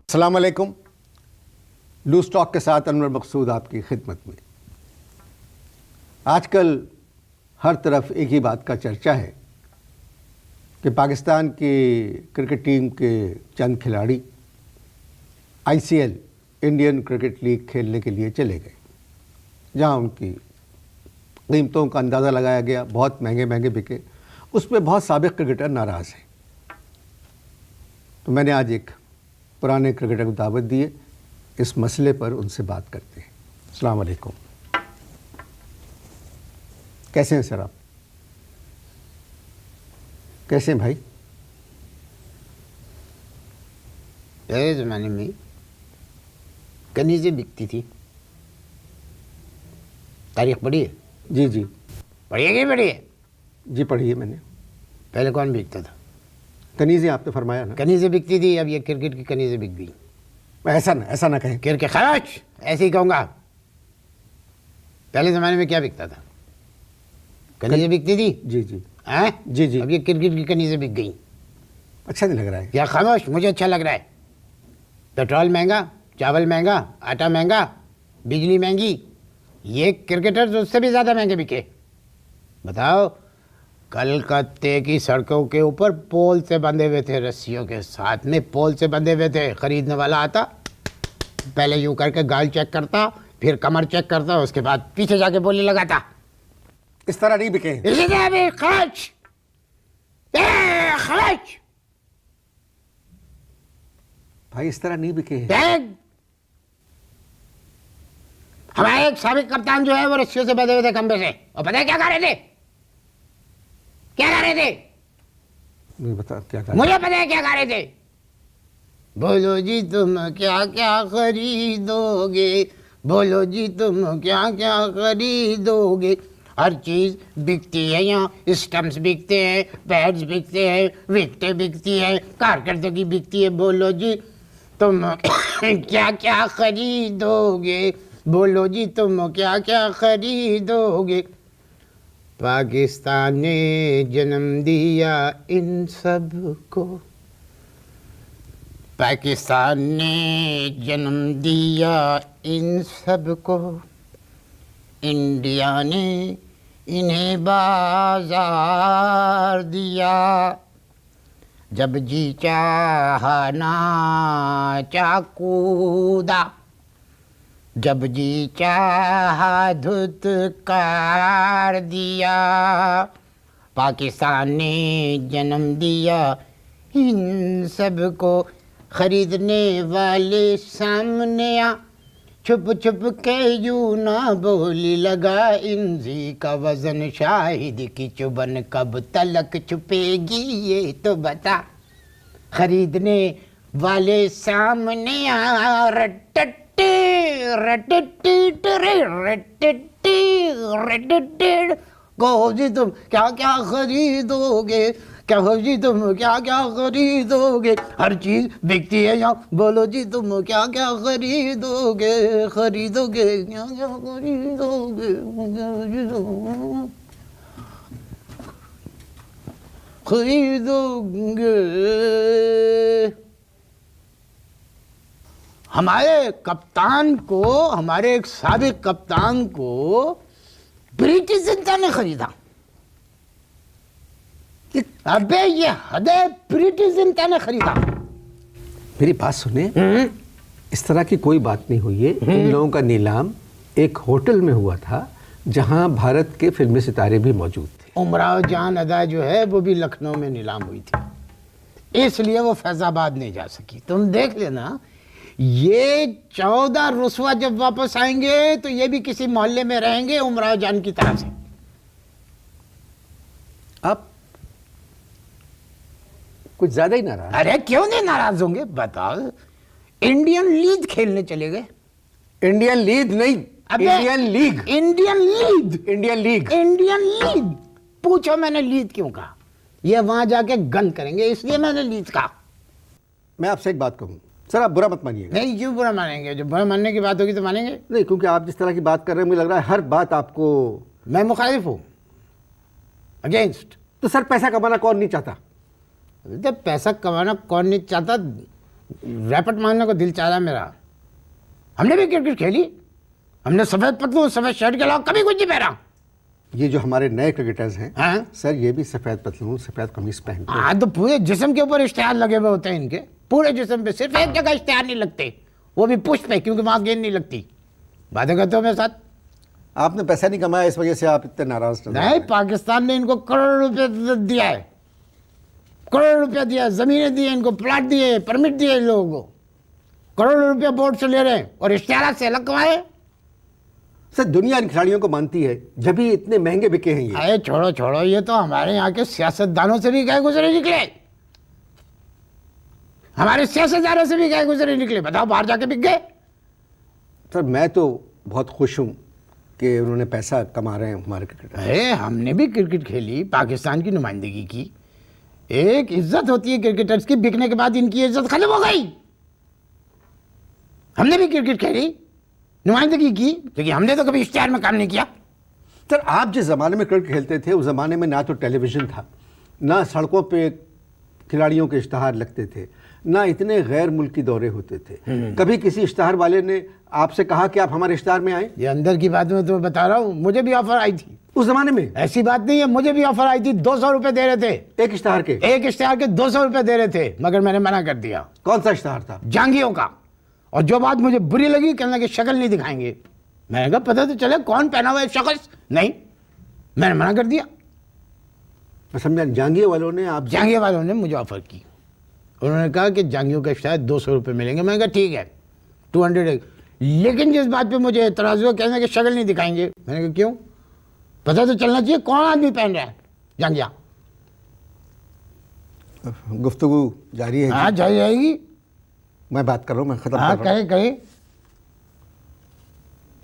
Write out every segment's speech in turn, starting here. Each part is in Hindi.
अस्सलाम वालेकुम। लूज टॉक के साथ अनवर मकसूद आपकी खिदमत में। आजकल हर तरफ एक ही बात का चर्चा है कि पाकिस्तान की क्रिकेट टीम के चंद खिलाड़ी आईसीएल इंडियन क्रिकेट लीग खेलने के लिए चले गए, जहां उनकी कीमतों का अंदाज़ा लगाया गया, बहुत महंगे महंगे बिके। उस पर बहुत साबिक क्रिकेटर नाराज़ हैं। तो मैंने आज एक पुराने क्रिकेटर को दावत दी है, इस मसले पर उनसे बात करते हैं। अस्सलाम वालेकुम। कैसे हैं सर आप? कैसे हैं भाई? पहले ज़माने में कनीज़ें बिकती थी। तारीख पढ़ी है? जी जी पढ़ी है कि पढ़ी है? जी पढ़ी है मैंने। पहले कौन बिकता था? कनीज़ें आपने फरमाया ना। कनीज़ें बिकती थी, अब ये क्रिकेट की कनीज़ें बिक गई। ऐसा ना कहें। क्रिकेट खराच ऐसे ही कहूँगा। पहले ज़माने में क्या बिकता था? कनीज़ें बिकती थी। जी जी हैं? जी जी। अब ये क्रिकेट की कनीज़ें बिक गई। अच्छा नहीं लग रहा है? क्या खामोश, मुझे अच्छा लग रहा है। पेट्रोल महंगा, चावल महंगा, आटा महंगा, बिजली महंगी, ये क्रिकेटर तो उससे भी ज़्यादा महंगे बिके। बताओ, कलकत्ते की सड़कों के ऊपर पोल से बंधे हुए थे, रस्सियों के साथ में पोल से बंधे हुए थे। खरीदने वाला आता, पहले यूं करके गाल चेक करता, फिर कमर चेक करता, उसके बाद पीछे जाके बोली लगाता। इस तरह नहीं बिके। इसलिए खर्च खर्च भाई इस तरह नहीं बिके। हमारे एक साबिक कप्तान जो है वो रस्सियों से बंधे हुए थे खंबे से, और पता है क्या कर रहे थे? क्या कर रहे थे? नहीं बता क्या कर। मुझे पता है क्या कर रहे थे। बोलो जी तुम क्या क्या खरीदोगे, बोलो जी तुम क्या क्या खरीदोगे। हर चीज बिकती है यहाँ, स्टम्प्स बिकते हैं, बैट्स बिकते हैं, विकेटें बिकती हैं, कारकर्दगी बिकती है। बोलो जी तुम क्या क्या खरीदोगे, बोलो जी तुम क्या क्या खरीदोगे। पाकिस्तान ने जन्म दिया इन सब को, पाकिस्तान ने जन्म दिया इन सब को, इंडिया ने इन्हें बाजार दिया। जब जी चाहा नाचा कूदा, जब जी चाहा धुतकार दिया। पाकिस्तान ने जन्म दिया इन सब को, खरीदने वाले सामने आ, छुप छुप के यूं ना बोली लगा। इंजी का वजन शाहिद की चुबन कब तलक छुपेगी ये तो बता। खरीदने वाले सामने आ, रटटे रटटे रटटे रटटे। कहो जी तुम क्या क्या खरीदोगे, कहो जी तुम क्या क्या खरीदोगे। हर चीज बिकती है यहाँ, बोलो जी तुम क्या क्या खरीदोगे, खरीदोगे क्या क्या खरीदोगे, खरीदोगे। हमारे कप्तान को, हमारे एक साबिक कप्तान को ब्रिटिश जनता ने खरीदा। अबे ये हद है, ब्रिटिश जनता ने खरीदा। मेरी बात सुने, इस तरह की कोई बात नहीं हुई है। इन लोगों का नीलाम एक होटल में हुआ था, जहां भारत के फिल्मी सितारे भी मौजूद थे। उमराव जान अदा जो है वो भी लखनऊ में नीलाम हुई थी, इसलिए वो फैजाबाद नहीं जा सकी। तुम देख लेना, ये 14 रुस्वा जब वापस आएंगे तो ये भी किसी मोहल्ले में रहेंगे उमराव जान की तरह से। आप कुछ ज्यादा ही नाराज। अरे क्यों नहीं नाराज होंगे, बताओ। इंडियन लीग खेलने चले गए। इंडियन लीग नहीं, Indian league. Indian league, Indian league, Indian league. पूछो मैंने लीग क्यों कहा? ये वहां जाके गन करेंगे, इसलिए मैंने लीग कहा। मैं आपसे एक बात कहूँ सर, आप बुरा मत मानिएगा। नहीं, क्यों बुरा मानेंगे? जब बुरा मानने की बात होगी तो मानेंगे। नहीं, क्योंकि आप जिस तरह की बात कर रहे हैं मुझे लग रहा है हर बात आपको। मैं मुखालिफ हूँ, अगेंस्ट। तो सर पैसा कमाना कौन नहीं चाहता? जब पैसा कमाना कौन नहीं चाहता, रैपट मारने को दिल चाह रहा मेरा। हमने भी क्रिकेट खेली, हमने सफेद पतलून सफेद शर्ट के अलावा कभी कुछ नहीं पहना। ये जो हमारे नए क्रिकेटर्स हैं, हाँ? सर ये भी सफेद पतलून सफेद कमीज पहनते हैं। हाँ, तो पूरे जिस्म के ऊपर इश्तिहार लगे हुए होते हैं इनके, पूरे जिस्म पे, सिर्फ एक जगह इश्तिहार नहीं लगते, वो भी पुष्ट पे, क्योंकि वहां गेंद नहीं लगती। बातें करते हो मेरे साथ? आपने पैसा नहीं कमाया, इस वजह से आप इतने नाराज नजर आ रहे नहीं, हैं। पाकिस्तान ने इनको करोड़ रुपए दिया है, करोड़ रुपया दिया, जमीनें दी, इनको प्लाट दिए, परमिट दिए इन लोगों को, करोड़ रुपया बोर्ड से ले रहे हैं और इश्तिहार से अलग कमाए। सर दुनिया इन खिलाड़ियों को मानती है, जब भी इतने महंगे बिके हैं ये। अरे छोड़ो छोड़ो, ये तो हमारे यहाँ के सियासतदानों से भी गए गुजरे निकले, हमारे सियासतदानों से भी गए गुजरे निकले। बताओ, बाहर जाके बिक गए। सर मैं तो बहुत खुश हूँ कि उन्होंने पैसा कमा रहे हैं हमारे क्रिकेटर। अरे हमने भी क्रिकेट खेली, पाकिस्तान की नुमाइंदगी की, एक इज्जत होती है क्रिकेटर्स की, बिकने के बाद इनकी इज्जत खत्म हो गई। हमने भी क्रिकेट खेली, नुमाइंदगी की, क्योंकि हमने तो कभी इश्तिहार में काम नहीं किया। सर आप जिस ज़माने में क्रिकेट खेलते थे, उस ज़माने में ना तो टेलीविज़न था, ना सड़कों पे खिलाड़ियों के इश्तहार लगते थे, ना इतने गैर मुल्की दौरे होते थे। कभी किसी इश्तहार वाले ने आपसे कहा कि आप हमारे इश्तहार में आए? ये अंदर की बात मैं तो बता रहा हूँ, मुझे भी ऑफर आई थी उस ज़माने में। ऐसी बात नहीं है, मुझे भी ऑफर आई थी, 200 रुपए दे रहे थे एक इश्तहार के? एक इश्तिहार के 200 रुपए दे रहे थे, मगर मैंने मना कर दिया। कौन सा इश्तहार था? जांगियों का। और जो बात मुझे बुरी लगी, कहने की शक्ल नहीं दिखाएंगे। मैंने कहा पता तो चले कौन पहना हुआ है शख्स। नहीं, मैंने मना कर दिया। मैं समझा जांगिया वालों ने आप जांगिया वालों ने मुझे ऑफर की, उन्होंने कहा कि जांगियों का शायद 200 रुपये मिलेंगे। मैंने कहा ठीक है 200 लेकिन जिस बात पे मुझे एतराज़ हुआ, कहने की शक्ल नहीं दिखाएंगे। मैंने कहा क्यों? पता तो चलना चाहिए कौन आदमी पहन रहा है जांगिया। गुफ्तगू जारी है? हाँ जारी रहेगी। मैं बात कर रहा हूँ, मैं खत्म हाँ कर रहा हूँ। कहे कहे।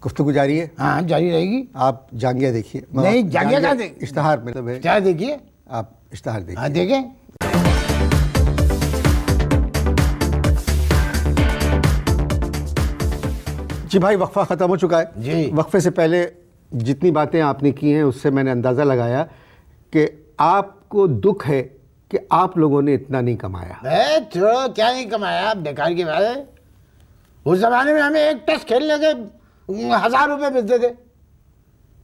गुफ्तगू जारी है? हाँ जारी रहेगी। आप जांगिया देखिए। नहीं, जांगिया का देख- इश्तहार मतलब है, क्या देखिए? आप इश्तहार देखिए। हाँ देखें। जी भाई, वक्फा ख़त्म हो चुका है। जी। वक्फे से पहले जितनी बातें आपने की हैं उससे मैंने अंदाज़ा लगाया कि आपको दुख है कि आप लोगों ने इतना नहीं कमाया। छोड़ो, क्या नहीं कमाया, बेकार की बात है। उस जमाने में हमें एक टेस्ट खेलने के 1000 रुपये मिलते थे,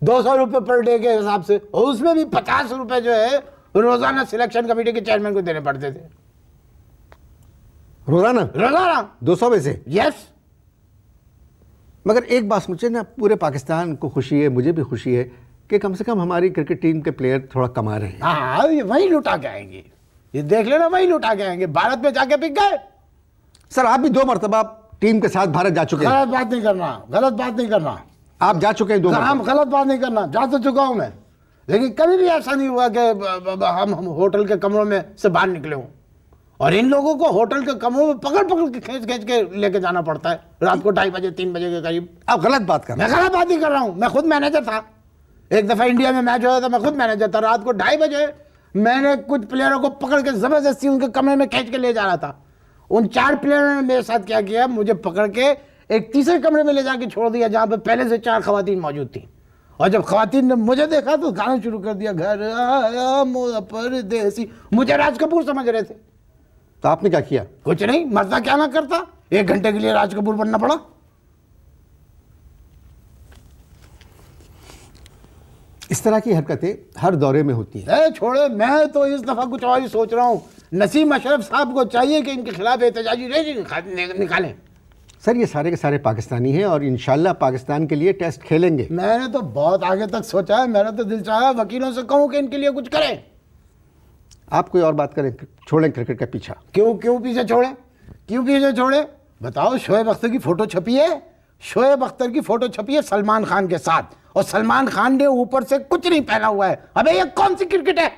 200 रुपये पर डे के हिसाब से, और उसमें भी 50 रुपये जो है रोजाना सिलेक्शन कमेटी के चेयरमैन को देने पड़ते थे। रोज़ाना रोजाना 200 में से? यस। मगर एक बात मुझे ना, पूरे पाकिस्तान को खुशी है, मुझे भी खुशी है कि कम से कम हमारी क्रिकेट टीम के प्लेयर थोड़ा कमा रहे हैं। हाँ, ये वही लुटा के आएंगे, ये देख लेना, वही लुटा के आएंगे। भारत में जाके बिक गए। सर आप भी 2 मरतबा टीम के साथ भारत जा चुके हैं। गलत बात नहीं करना, गलत बात नहीं करना। आप जा चुके हैं 2 हम मरतबा। गलत बात नहीं करना, जा तो चुका हूं मैं, लेकिन कभी भी ऐसा नहीं हुआ कि हम होटल के कमरों में से बाहर निकले हों। और इन लोगों को होटल के कमरों में पकड़ पकड़ के खींच खींच के लेके जाना पड़ता है रात को 2:30 बजे 3 बजे के करीब। आप गलत बात कर रहे मैं गलत बात नहीं कर रहा हूं, मैं खुद मैनेजर था। एक दफा इंडिया में मैच हुआ था, मैं खुद मैनेजर था। रात को 2:30 बजे मैंने कुछ प्लेयरों को पकड़ के जबरदस्ती उनके कमरे में खींच के ले जा रहा था। उन 4 प्लेयरों ने मेरे साथ क्या किया, मुझे पकड़ के एक तीसरे कमरे में ले जाके छोड़ दिया, जहां पे पहले से 4 खवातीन मौजूद थी। और जब खवातीन ने मुझे देखा तो गाना शुरू कर दिया, घर आया मोरा परदेसी। मुझे राज कपूर समझ रहे थे। तो आपने क्या किया? कुछ नहीं, मरता क्या ना करता, 1 घंटे के लिए राज कपूर बनना पड़ा। इस तरह की हरकतें हर दौरे में होती हैं। छोड़े, मैं तो इस दफा कुछ और ही सोच रहा हूं। नसीम अशरफ साहब को चाहिए कि इनके खिलाफ एहतजाजी रैली निकालें। सर ये सारे के सारे पाकिस्तानी हैं और इंशाल्लाह पाकिस्तान के लिए टेस्ट खेलेंगे। मैंने तो बहुत आगे तक सोचा है, मेरा तो दिल चाहा वकीलों से कहूं कि इनके लिए कुछ करें। आप कोई और बात करें, छोड़ें क्रिकेट का पीछा। क्यों क्यों पीछे छोड़े, क्यों पीछे छोड़े? बताओ, शोएब अख्तर की फोटो छपी है, शोएब अख्तर की फोटो छपी है सलमान खान के साथ, और सलमान खान ने ऊपर से कुछ नहीं पहना हुआ है। अबे ये कौन सी क्रिकेट है?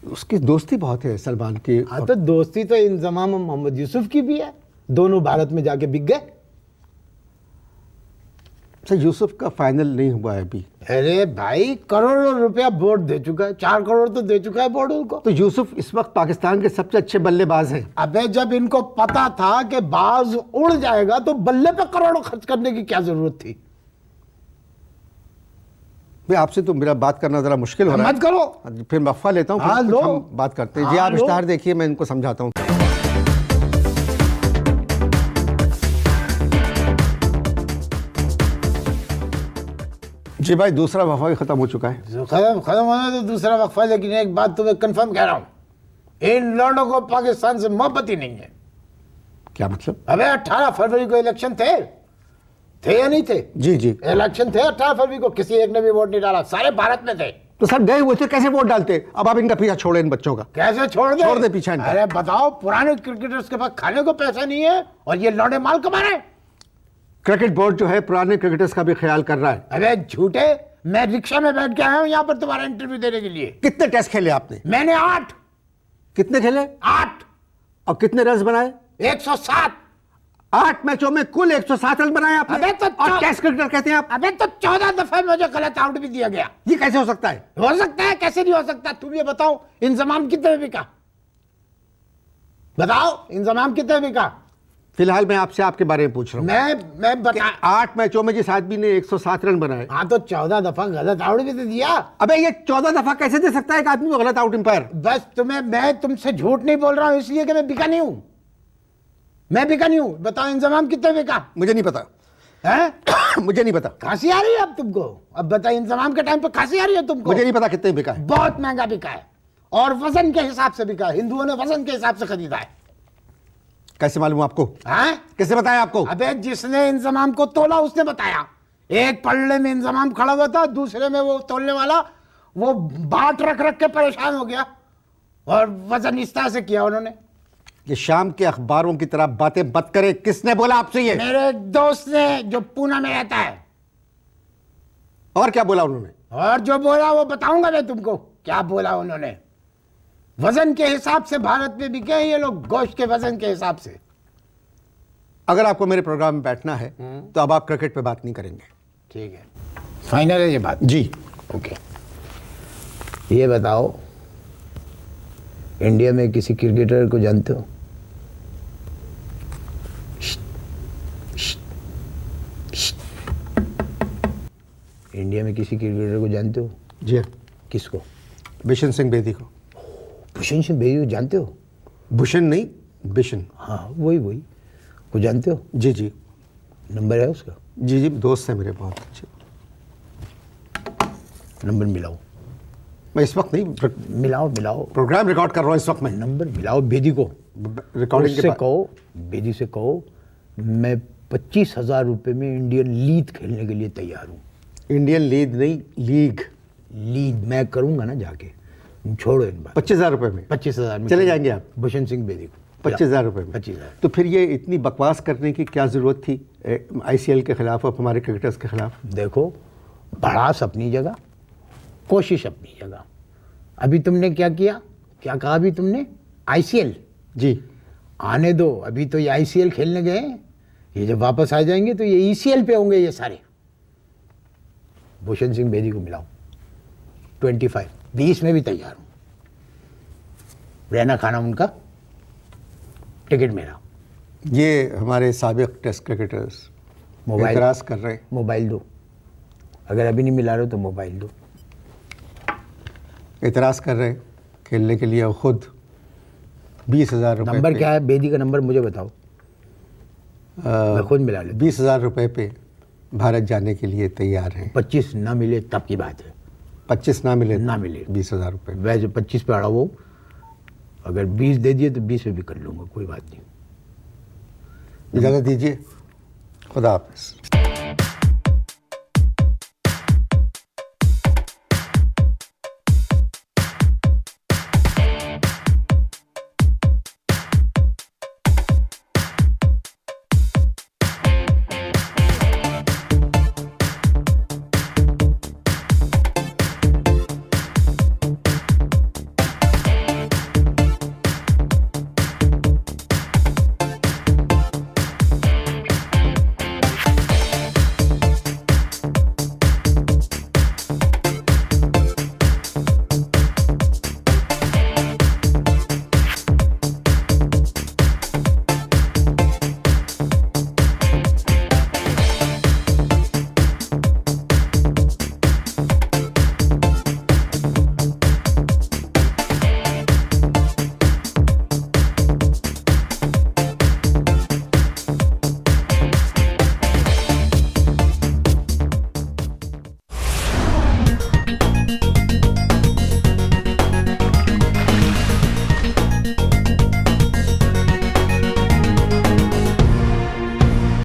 उसकी दोस्ती बहुत है सलमान की। हाँ, तो दोस्ती तो इंजमाम मोहम्मद यूसुफ की भी है, दोनों भारत में जाके बिक गए। सर यूसुफ का फाइनल नहीं हुआ है अभी। अरे भाई, करोड़ों रुपया बोर्ड दे चुका है, 4 करोड़ तो दे चुका है बोर्ड उनको। तो यूसुफ इस वक्त पाकिस्तान के सबसे अच्छे बल्लेबाज हैं। अबे जब इनको पता था कि बाज उड़ जाएगा तो बल्ले पे करोड़ों खर्च करने की क्या जरूरत थी? भाई आपसे तो मेरा बात करना ज़रा मुश्किल हो रहा है। मत करो। फिर वक्फा लेता हूँ, हाँ, फिर लो। हम बात करते हैं। जी हाँ, आप लो। इश्तहार देखिए, मैं इनको समझाता हूँ। जी भाई, दूसरा वक्फा भी ख़त्म हो चुका है। खत्म होना तो दूसरा वक्फा, लेकिन एक बात तुम्हें कंफर्म कह रहा हूँ, इन लोगों को पाकिस्तान से मोहब्बत ही नहीं है। क्या मतलब? अबे 18 फरवरी को इलेक्शन थे या नहीं थे? जी जी। इलेक्शन थे 18 फरवरी को, किसी एक ने भी वोट नहीं डाला, सारे भारत में थे। तो सर गए हुए थे, कैसे वोट डालते? अब आप इनका पीछा छोड़े, इन बच्चों का कैसे छोड़ दे पीछा इनका। अरे बताओ, पुराने क्रिकेटर्स के पास खाने को पैसा नहीं है और ये लौंडे माल कमा रहे हैं। क्रिकेट बोर्ड जो है पुराने क्रिकेटर्स का भी ख्याल कर रहा है। अबे झूठे, मैं रिक्शा में बैठ के आया हूँ यहाँ पर तुम्हारा इंटरव्यू देने के लिए। कितने टेस्ट खेले आपने? मैंने 8 कितने खेले? 8 और कितने रन बनाए? 107। 8 मैचों में कुल 107 रन बनाए आपने। अबे तो और टेस्ट क्रिकेटर कहते हैं आप? अबे तो 14 दफा मुझे गलत आउट भी दिया गया। ये कैसे हो सकता है? हो सकता है, कैसे नहीं हो सकता? तुम ये बताओ, इंजमाम कितने में बिका? बताओ, इंजमाम कितने में बिका? फिलहाल मैं आपसे आपके बारे में पूछ रहा हूँ। मैं बता 8 मैचों में जिस आदमी ने 107 रन बनाए। हाँ तो 14 दफा गलत आउट भी तो दिया। अबे ये 14 दफा कैसे दे सकता है एक आदमी को गलत आउट एम्पायर? बस मैं तुमसे झूठ नहीं बोल रहा हूँ, इसलिए कि मैं बिका नहीं हूं। मैं बिका नहीं हूं। बताओ इंजमाम कितने बिका? मुझे नहीं पता है? मुझे नहीं पता। खांसी आ रही है अब तुमको? अब बताओ, इंजमाम के टाइम पे खांसी आ रही है तुमको? मुझे नहीं पता कितने बिका है। बहुत महंगा बिका है और वजन के हिसाब से बिका है। हिंदुओं ने वजन के हिसाब से खरीदा है। कैसे मालूम आपको? हाँ? कैसे बताया आपको? अबे जिसने इंजमाम को तोला उसने बताया। एक पल्ले में इंजमाम खड़ा हुआ था, दूसरे में वो तोलने वाला वो बाट रख रख के परेशान हो गया और वजन इस तरह से किया उन्होंने। ये शाम के अखबारों की तरह बातें मत करे। किसने बोला आपसे ये? मेरे एक दोस्त ने, जो पूना में रहता है। और क्या बोला उन्होंने? और जो बोला वो बताऊंगा मैं तुमको क्या बोला उन्होंने। वजन के हिसाब से भारत में बिके हैं ये लोग, गोश्त के वजन के हिसाब से। अगर आपको मेरे प्रोग्राम में बैठना है तो अब आप क्रिकेट पे बात नहीं करेंगे। ठीक है, फाइनल है ये बात? जी। ओके, ये बताओ, इंडिया में किसी क्रिकेटर को जानते हो? इंडिया में किसी क्रिकेटर को जानते हो? जी हाँ। किसको? बिशन सिंह बेदी को। भूषण सिंह बेदी को जानते हो? भूषण नहीं, बिशन। हाँ वही वो जानते हो? जी जी। नंबर है उसका? जी जी, दोस्त है मेरे बहुत अच्छे। नंबर मिलाओ। मैं इस वक्त नहीं, मिलाओ प्रोग्राम रिकॉर्ड कर रहा हूँ इस वक्त। मैं नंबर मिलाओ बेदी को। रिकॉर्डिंग के उससे बाद कहो, बेदी से कहो, मैं 25,000 रुपये में इंडियन लीग खेलने के लिए तैयार हूँ। इंडियन लीग नहीं, लीग मैं करूँगा ना जाके, तुम छोड़ो इन बात। 25,000 रुपए में 25,000 में चले जाएंगे आप? भूषण सिंह बेदी को 25,000 रुपए में। 25,000। तो फिर ये इतनी बकवास करने की क्या ज़रूरत थी ICL के खिलाफ और हमारे क्रिकेटर्स के खिलाफ? देखो, भड़ास अपनी जगह, कोशिश अपनी जगह। अभी तुमने क्या किया, क्या कहा अभी तुमने? ICL जी। आने दो, अभी तो ये ICL खेलने गए, ये जब वापस आ जाएंगे तो ये ECL पे होंगे ये सारे। भूषण सिंह बेदी को मिलाओ। 20 में भी तैयार हूँ, रहना खाना उनका, टिकट मेरा। ये हमारे साबिक टेस्ट क्रिकेटर्स मोबाइल एतराज़ कर रहे हैं। मोबाइल दो, अगर अभी नहीं मिला रहे हो तो मोबाइल दो। एतराज़ कर रहे हैं खेलने के लिए, खुद 20,000 रुपये। नंबर क्या है बेदी का? नंबर मुझे बताओ, मैं खुद मिला लेता। 20,000 रुपये पे भारत जाने के लिए तैयार हैं। 25 ना मिले तब की बात है। 25 ना मिले? ना मिले 20,000 रुपये। वैसे 25 पे अड़ा वो, अगर 20 दे दिए तो 20 पे भी कर लूँगा, कोई बात नहीं। इजाज़त दीजिए, खुदा हाफ़िज़।